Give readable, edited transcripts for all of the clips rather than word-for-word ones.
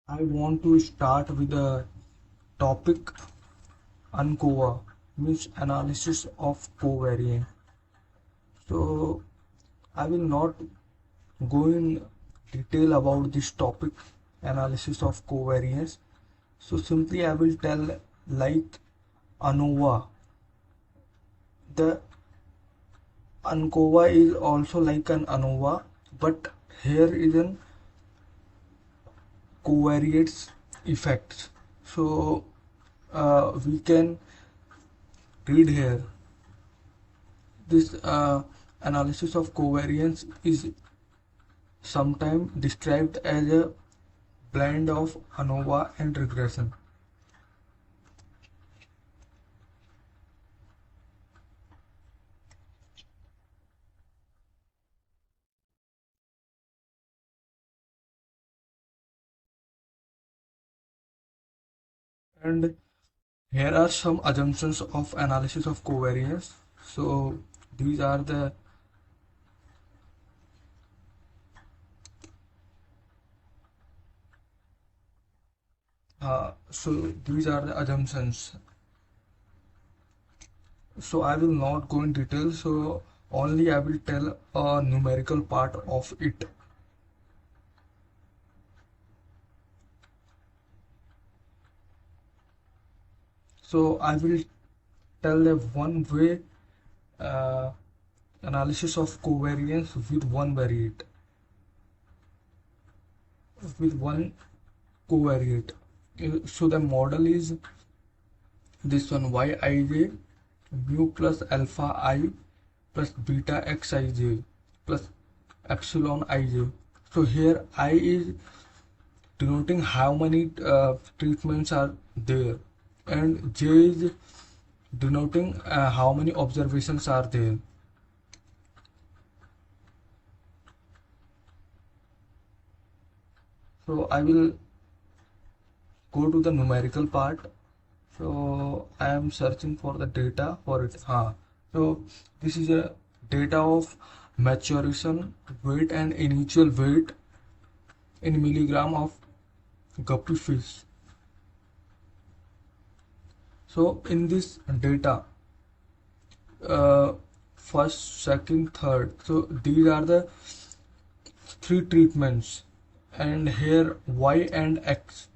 I want to start with a topic ANCOVA, means analysis of covariance. So I will not go in detail about this topic, analysis of covariance. So simply I will tell like ANOVA. The ANCOVA is also like an ANOVA, but here is an covariates effects. So we can read here. This analysis of covariance is sometimes described as a blend of ANOVA and regression. And here are some assumptions of analysis of covariance. So these are the assumptions. So I will not go in detail. So only I will tell a numerical part of it. So I will tell a one way uh, analysis of covariance with one variate, with one covariate. So the model is this one: yij mu plus alpha I plus beta xij plus epsilon ij. So here I is denoting how many treatments are there, and j is denoting how many observations are there. So I will go to the numerical part. So I am searching for the data for it. So this is a data of maturation weight and initial weight in milligram of guppy fish. So in this data, first, second, third. So these are the three treatments, and here y and x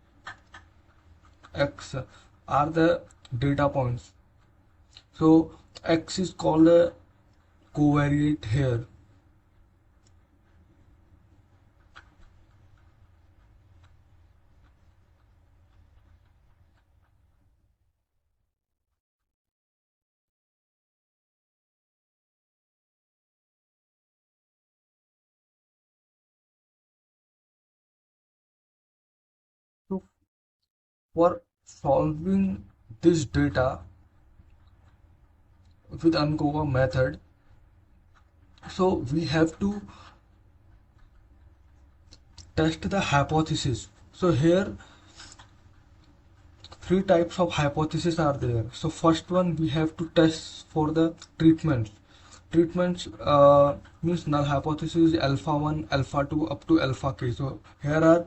are the data points. So x is called a covariate here. So for solving this data with ANCOVA method, so we have to test the hypothesis. So here three types of hypotheses are there. So first one, we have to test for the treatments. Treatments means null hypothesis is alpha 1, alpha 2 up to alpha k. So here are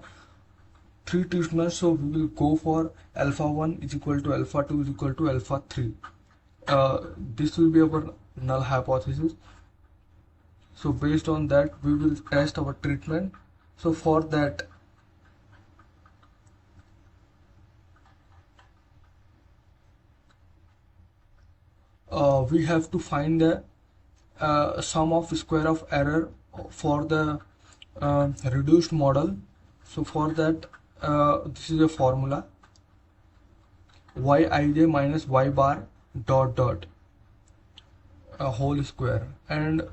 three treatments. So we will go for alpha 1 is equal to alpha 2 is equal to alpha 3. This will be our null hypothesis. So based on that we will test our treatment. So for that, we have to find the sum of square of error for the reduced model. So for that, this is a formula: yij minus y bar dot dot whole square, and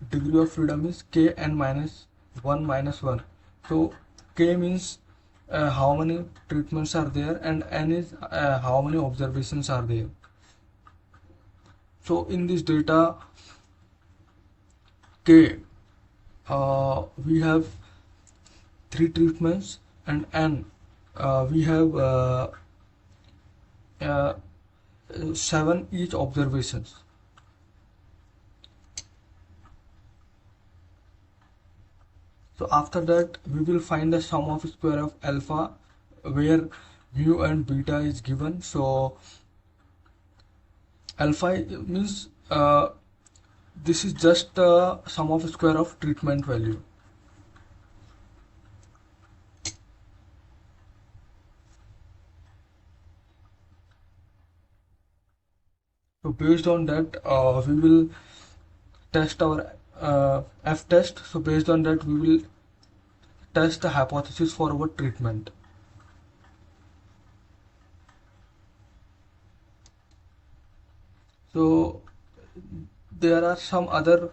degree of freedom is k n minus 1 minus 1. So k means how many treatments are there, and n is how many observations are there. So in this data k, we have three treatments, and n, we have 7 each observations. So after that we will find the sum of square of alpha where mu and beta is given. So alpha means this is just sum of square of treatment value. So based on that, we will test our F test. So based on that, we will test the hypothesis for our treatment. So there are some other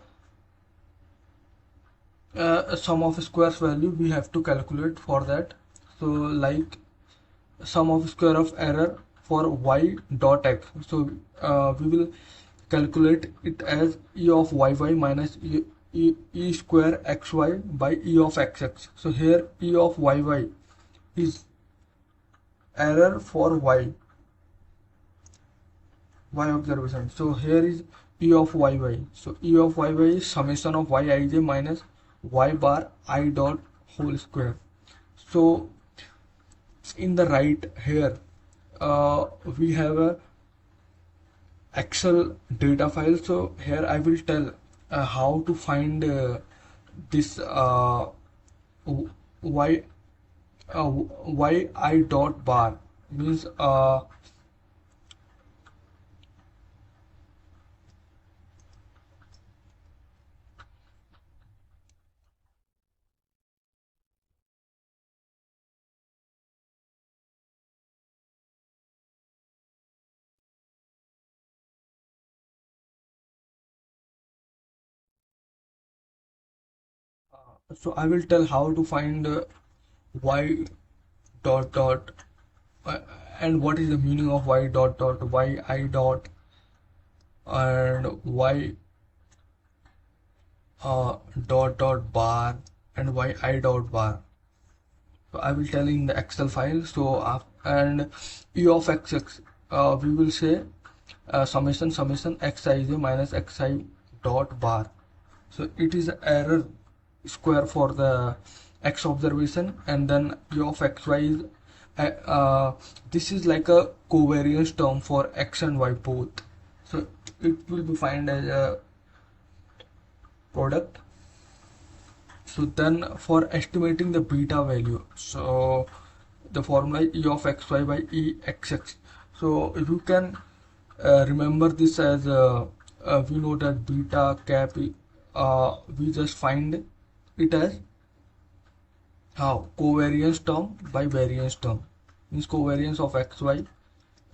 sum of squares value we have to calculate for that. So like sum of square of error for y dot x. So we will calculate it as e of yy minus e square xy by e of xx. So here e of yy is error for y observation. So here is e of yy. So e of yy is summation of yij minus y bar I dot whole square. So in the right here we have a Excel data file. So here I will tell how to find this y I dot bar means so I will tell how to find y dot dot and what is the meaning of y dot dot y I dot and y dot dot bar and y I dot bar. So I will tell in the Excel file. So and e of xx we will say summation xij minus xi dot bar. So it is error square for the x observation, and then e of xy is this is like a covariance term for x and y both. So it will be defined as a product. So then for estimating the beta value, so the formula is e of xy by e xx. So if you can remember this as we know that beta cap we just find it as how covariance term by variance term, means covariance of xy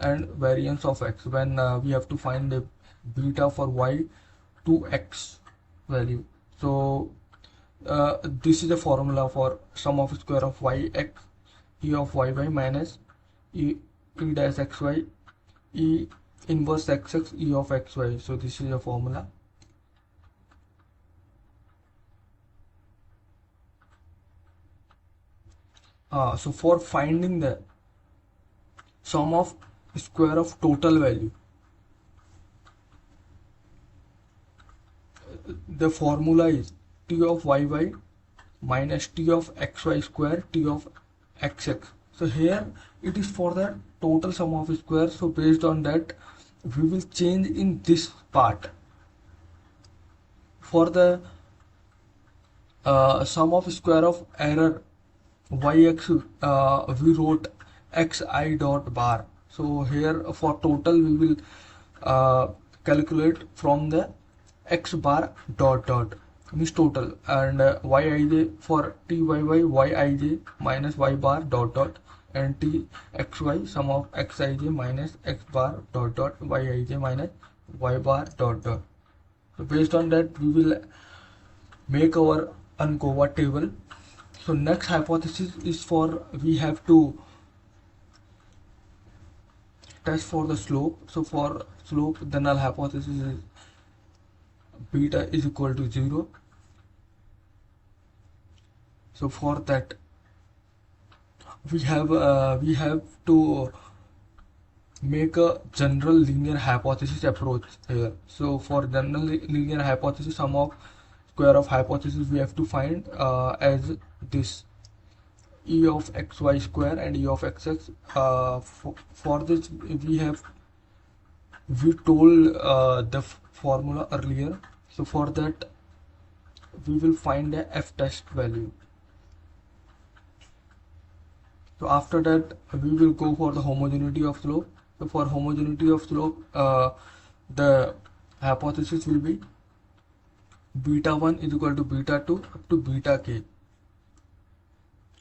and variance of x when we have to find the beta for y to x value. So this is the formula for sum of square of y x e of yy minus e dash xy e inverse xx e of xy. So this is the formula. So for finding the sum of square of total value, the formula is t of yy minus t of xy square t of xx. So here it is for the total sum of square. So based on that we will change in this part. For the sum of square of error yx we wrote xi dot bar. So here for total we will calculate from the x bar dot dot means total, and yij for tyy yij minus y bar dot dot and txy sum of xij minus x bar dot dot yij minus y bar dot dot. So based on that we will make our ANCOVA table. So next hypothesis is for we have to test for the slope. So for slope the null hypothesis is beta is equal to 0. So for that we have to make a general linear hypothesis approach here. So for general linear hypothesis sum of square of hypothesis we have to find as this. e of xy square and e of xx. For this we told the formula earlier. So for that we will find a f test value. So after that we will go for the homogeneity of slope. So for homogeneity of slope, the hypothesis will be beta 1 is equal to beta 2 up to beta k.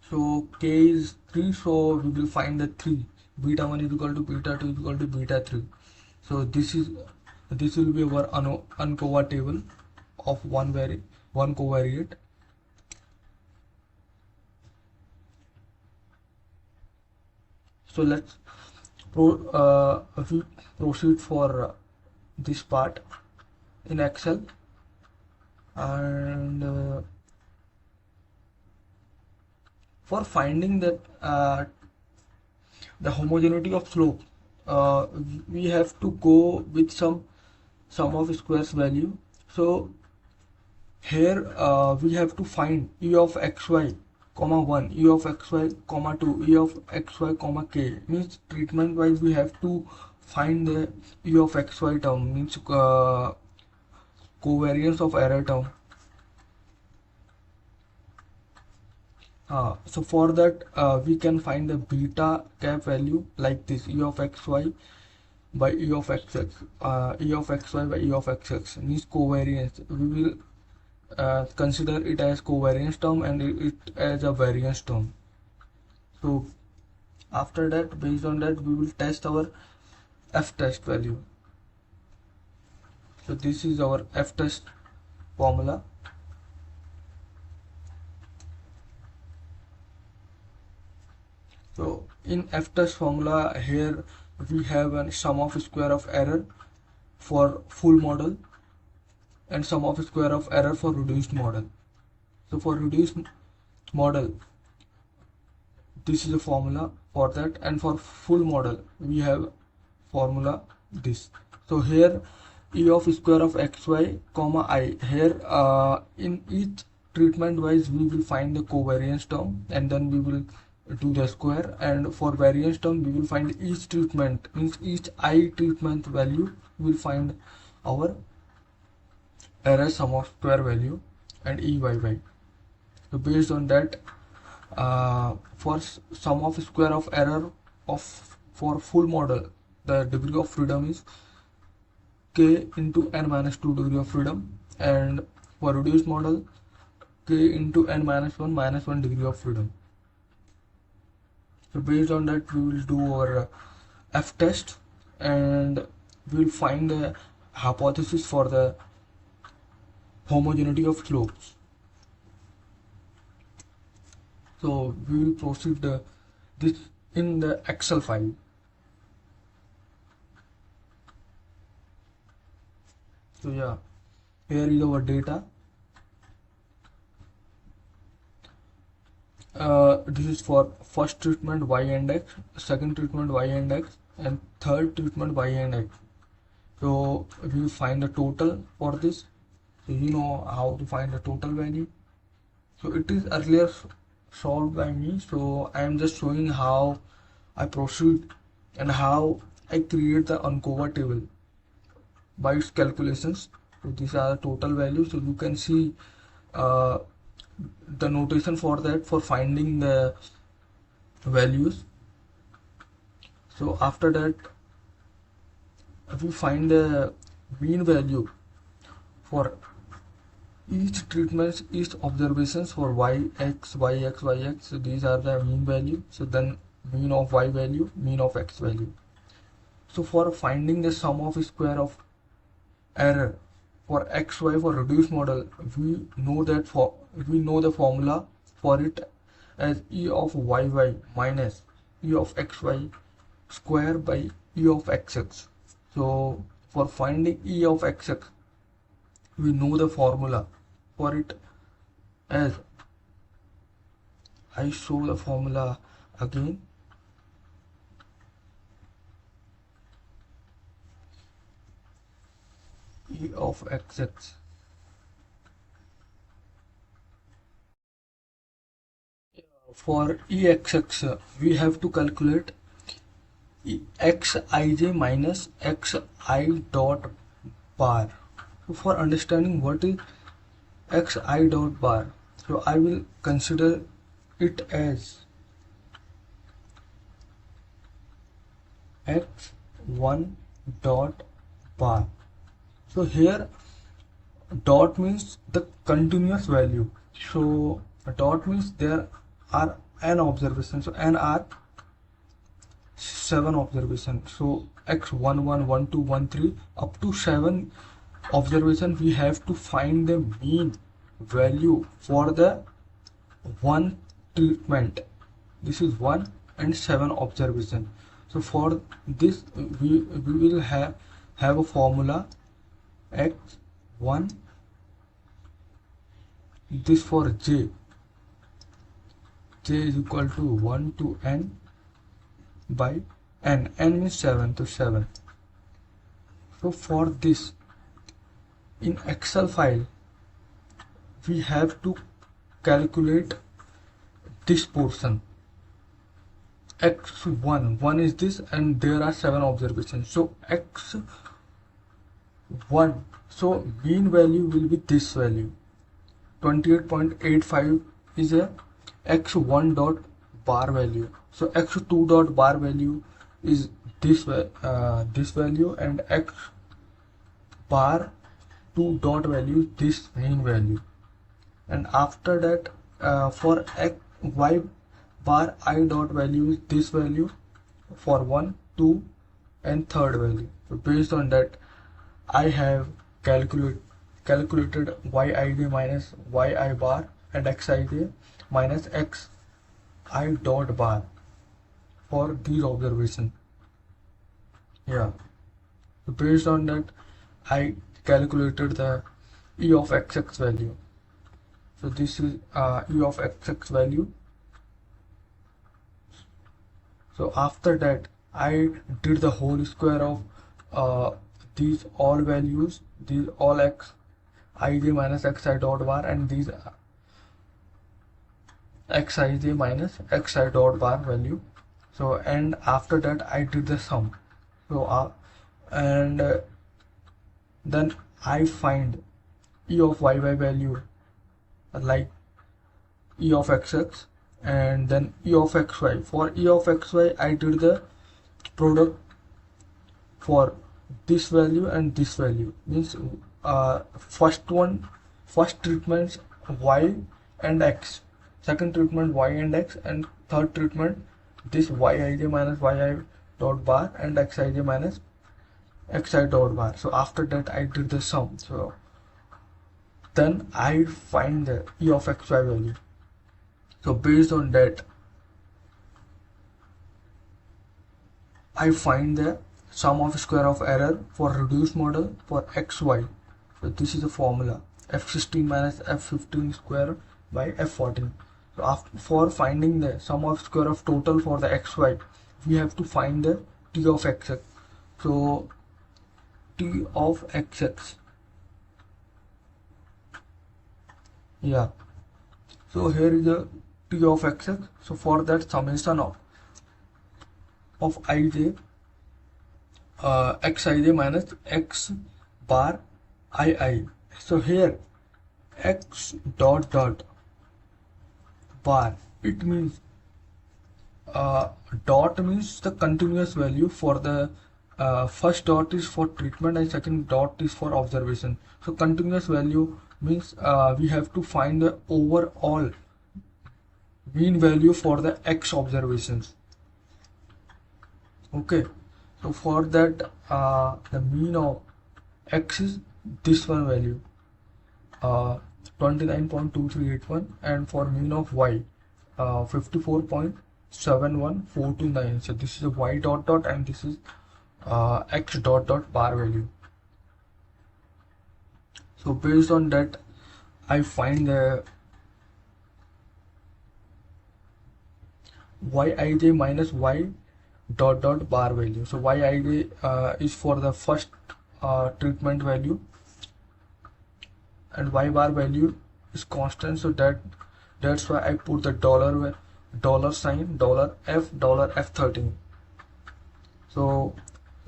So k is 3, so we will find the 3. Beta 1 is equal to beta 2 is equal to beta 3. So this will be our ANCOVA table of one covariate. So let's we proceed for this part in Excel, and for finding that the homogeneity of slope, we have to go with some sum of squares value. So here we have to find e of xy comma 1, e of xy comma 2, e of xy comma k. Means treatment wise we have to find the e of xy term, means covariance of error term. So for that we can find the beta cap value like this: e of xy by e of xx, e of xy by e of xx means covariance. We will consider it as covariance term and it as a variance term. So after that, based on that, we will test our f test value. So this is our f test formula. So in f test formula, here we have a sum of square of error for full model and sum of square of error for reduced model. So for reduced model, this is a formula for that, and for full model we have formula this. So here e of square of xy comma I, here in each treatment wise we will find the covariance term and then we will do the square, and for variance term we will find each treatment, means each I treatment value we will find our error sum of square value and eyy. So based on that, for sum of square of error for full model, the degree of freedom is k into n minus 2 degree of freedom, and for reduced model k into n minus 1 degree of freedom. So based on that we will do our f test and we will find the hypothesis for the homogeneity of slopes. So we will proceed this in the Excel file. So yeah, here is our data. This is for first treatment y index, second treatment y index, and third treatment y index. So we will find the total for this. So you know how to find the total value. So it is earlier solved by me, so I am just showing how I proceed and how I create the ANCOVA table by its calculations. So these are the total values. So you can see the notation for that, for finding the values. So after that we find the mean value for each treatment, each observations for yx, yx, yx. So these are the mean value. So then mean of y value, mean of x value. So for finding the sum of square of error for xy for reduced model, we know the formula for it as e of yy minus e of xy square by e of xx. So for finding e of xx, we know the formula for it as, I show the formula again. E of xx For exx, we have to calculate xij minus xi dot bar. So for understanding what is xi dot bar, so I will consider it as x1 dot bar. So here dot means the continuous value. So dot means there are n observations. So n are 7 observations. So x1 1 1 2 1 3 up to 7 observation, we have to find the mean value for the one treatment. This is 1 and 7 observation. So for this we will have a formula x1, this for j is equal to 1 to n by n means 7 to 7. So for this, in Excel file we have to calculate this portion. x1 1 is this, and there are 7 observations. So x1, so mean value will be this value 28.85 is a x1 dot bar value. So x2 dot bar value is this value, and x bar 2 dot value is this mean value. And after that, for y bar I dot value is this value for 1, 2 and third value. So based on that, I have calculated yij minus yi bar and xij minus xi dot bar for these observations. Yeah. So based on that, I calculated the e of xx value. So this is e of xx value. So after that, I did the whole square of these all values, these all x ij minus xi dot bar, and these xij minus xi dot bar value. So and after that I did the sum. So then I find e of yy value like e of xx, and then e of xy. For e of xy, I did the product for this value and this value, means first treatment y and x, second treatment y and x, and third treatment this yij minus yi dot bar and xij minus xi dot bar. So after that I did the sum. So then I find the e of xy value. So based on that, I find the sum of square of error for reduced model for xy. So this is the formula f16 minus f15 square by f14. So for finding the sum of square of total for the xy, we have to find the t of xx. So t of xx, yeah. So here is the t of xx. So for that, summation of ij xij minus x bar ii. So here x dot bar, it means dot means the continuous value for the first dot is for treatment and second dot is for observation. So continuous value means we have to find the overall mean value for the x observations. Okay, so for that the mean of x is this one value 29.2381, and for mean of y 54.71429. So this is a y dot and this is x dot bar value. So based on that, I find the yij minus y dot bar value. So yij is for the first treatment value, and y bar value is constant, so that's why I put the dollar sign dollar f13. So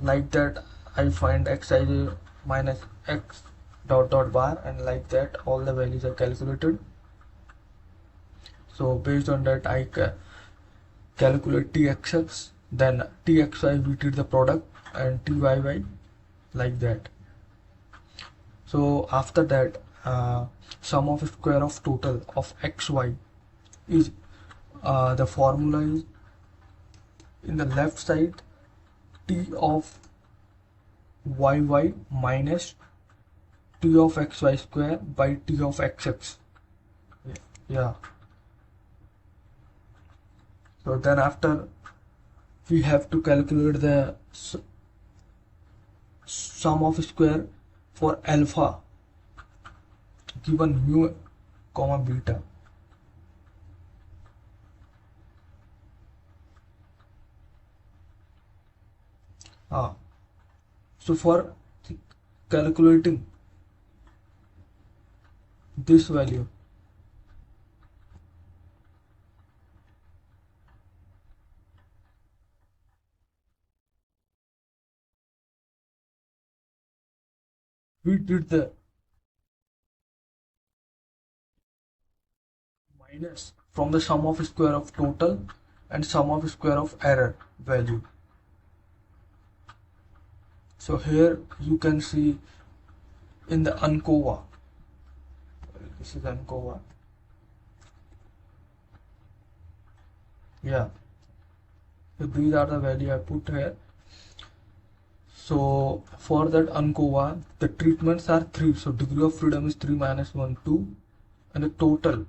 like that I find xij minus x dot dot bar, and like that all the values are calculated. So based on that I calculate txx, then txy we did the product, and tyy like that. So after that sum of square of total of xy is the formula is in the left side t of yy minus t of xy square by t of xx. Yeah. So then after we have to calculate the sum of square for alpha given mu comma beta. So for calculating this value, we did the minus from the sum of square of total and sum of square of error value. So here you can see in the ANCOVA, this is ANCOVA. Yeah, so these are the value I put here. So for that ANCOVA, the treatments are 3. So degree of freedom is 3 minus 1, 2, and the total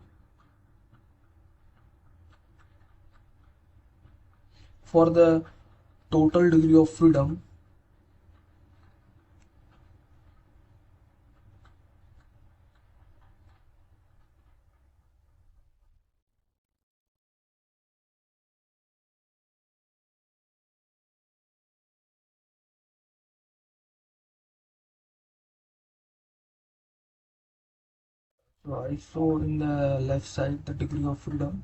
for the total degree of freedom so I show in the left side the degree of freedom.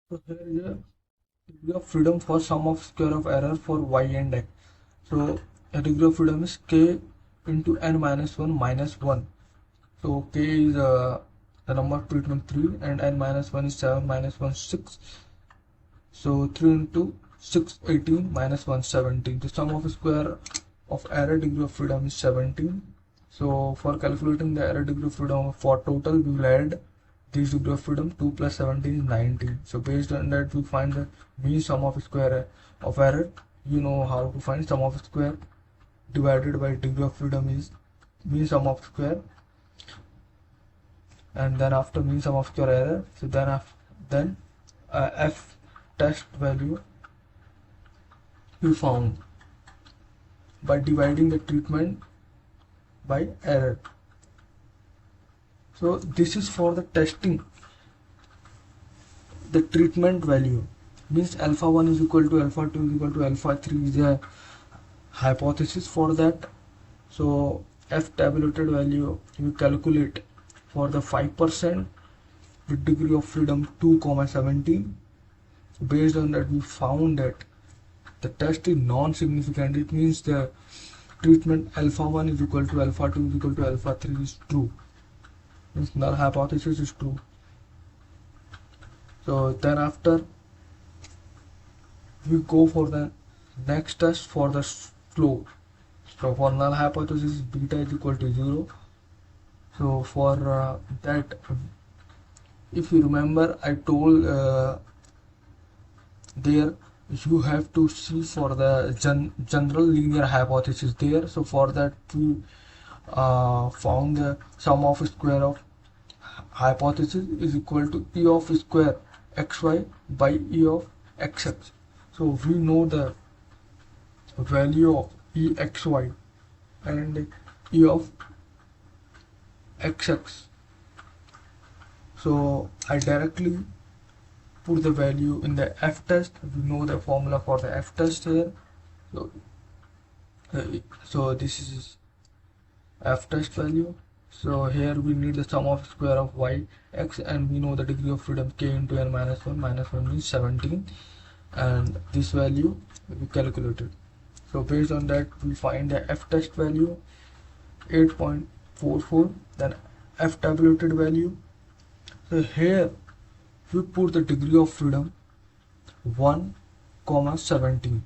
So here is a degree of freedom for sum of square of error for y and x. So a degree of freedom is k into n minus 1 minus 1. So k is the number of treatment 3, and n minus 1 is 7 minus 1 6. So 3 into 6 18 minus 1 17. The sum of square of error degree of freedom is 17. So for calculating the error degree of freedom for total, we will add this degree of freedom. 2 plus 17 is 19. So based on that we find the mean sum of square of error. You know how to find sum of square divided by degree of freedom is mean sum of square, and then after mean sum of square error, so then f test value we found by dividing the treatment by error. So this is for the testing the treatment value, means alpha 1 is equal to alpha 2 is equal to alpha 3 is a hypothesis for that. So f tabulated value we calculate for the 5% with degree of freedom 2,17. Based on that we found that the test is non-significant. It means the treatment alpha 1 is equal to alpha 2 is equal to alpha 3 is true, means null hypothesis is true. So then after we go for the next test for the slope. So for null hypothesis beta is equal to 0. So for that, if you remember, I told there you have to see for the general linear hypothesis there. So for that we found the sum of square of hypothesis is equal to E of square xy by E of xx. So we know the value of exy and E of xx. So I directly put the value in the f test. We know the formula for the f test here. So this is f test value. So here we need the sum of square of y x, and we know the degree of freedom k into n minus 1. Minus 1 means 17, and this value we calculated. So based on that we find the f test value 8.44, then f tabulated value. So here we put the degree of freedom 1, 17.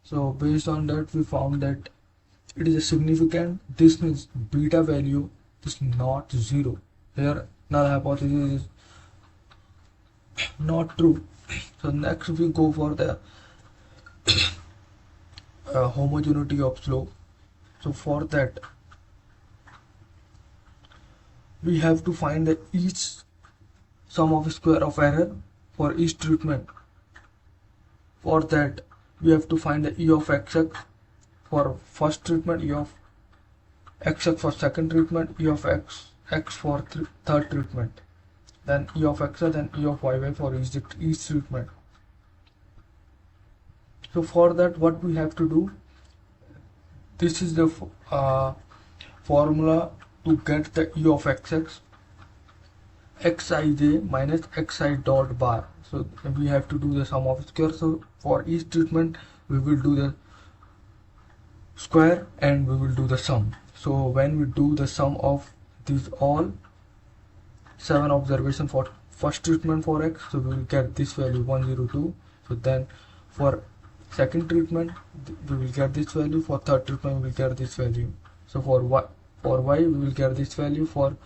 So based on that we found that it is a significant. This means beta value is not 0. Here null hypothesis is not true. So next we go for the homogeneity of slope. So for that we have to find the each sum of square of error for each treatment. For that we have to find the E of xx for first treatment, E of xx for second treatment, E of x for third treatment, then E of xy, then E of yy for each treatment. So for that what we have to do, this is the formula to get the E of xx, xij minus xi dot bar. So we have to do the sum of square. So for each treatment we will do the square and we will do the sum. So when we do the sum of these all 7 observation for first treatment for x, so we will get this value 102. So then for second treatment we will get this value, for third treatment we will get this value. So for y we will get this value, for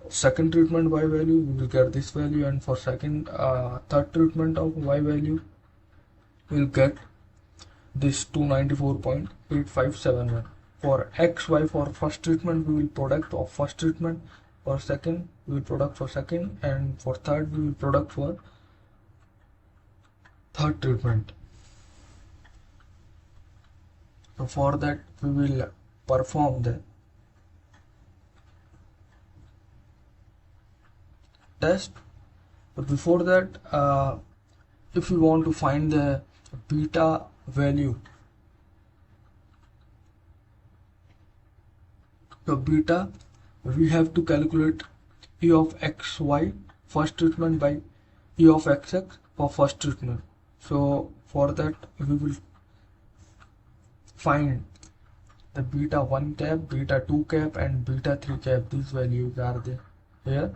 second treatment y value we will get this value, and for third treatment of y value we will get this 294.8571. For xy, for first treatment we will product of first treatment, for second we will product for second, and for third we will product for third treatment. So for that we will perform the test. But before that, if you want to find the beta value, so beta we have to calculate E of xy first treatment by E of xx for first treatment. So for that we will find the beta 1 cap, beta 2 cap and beta 3 cap. These values are there here.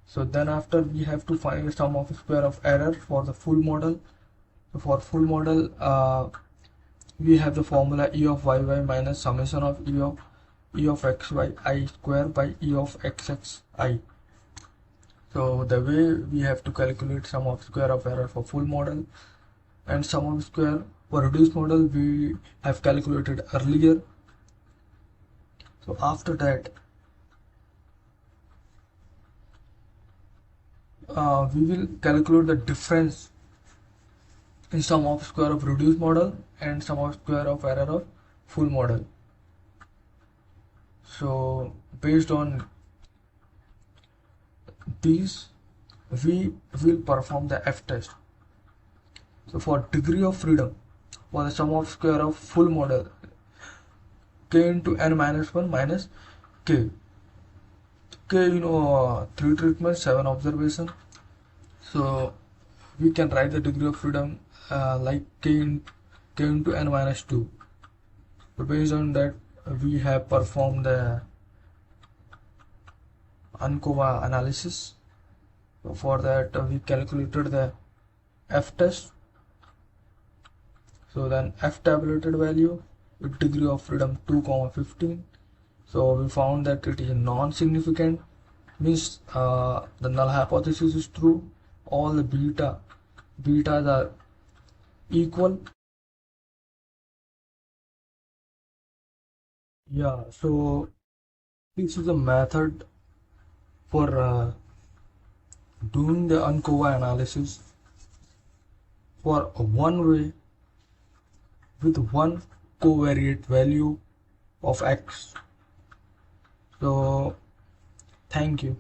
So then after we have to find the sum of square of error for the full model. So for full model we have the formula E of yy minus summation of E of xy I square by E of xx I. So the way we have to calculate sum of square of error for full model and sum of square for reduced model we have calculated earlier. So after that we will calculate the difference in sum of square of reduced model and sum of square of error of full model. So based on these we will perform the F test. So for degree of freedom, for the sum of square of full model, k into n minus 1 minus k. K, 3 treatments, 7 observation. So we can write the degree of freedom like k into n minus 2. So based on that we have performed the ANCOVA analysis. So for that we calculated the F test. So then F tabulated value with degree of freedom 2,15. So we found that it is non-significant, means the null hypothesis is true. All the betas are equal. Yeah, so this is a method for doing the ANCOVA analysis for one way with one covariate value of x. So thank you.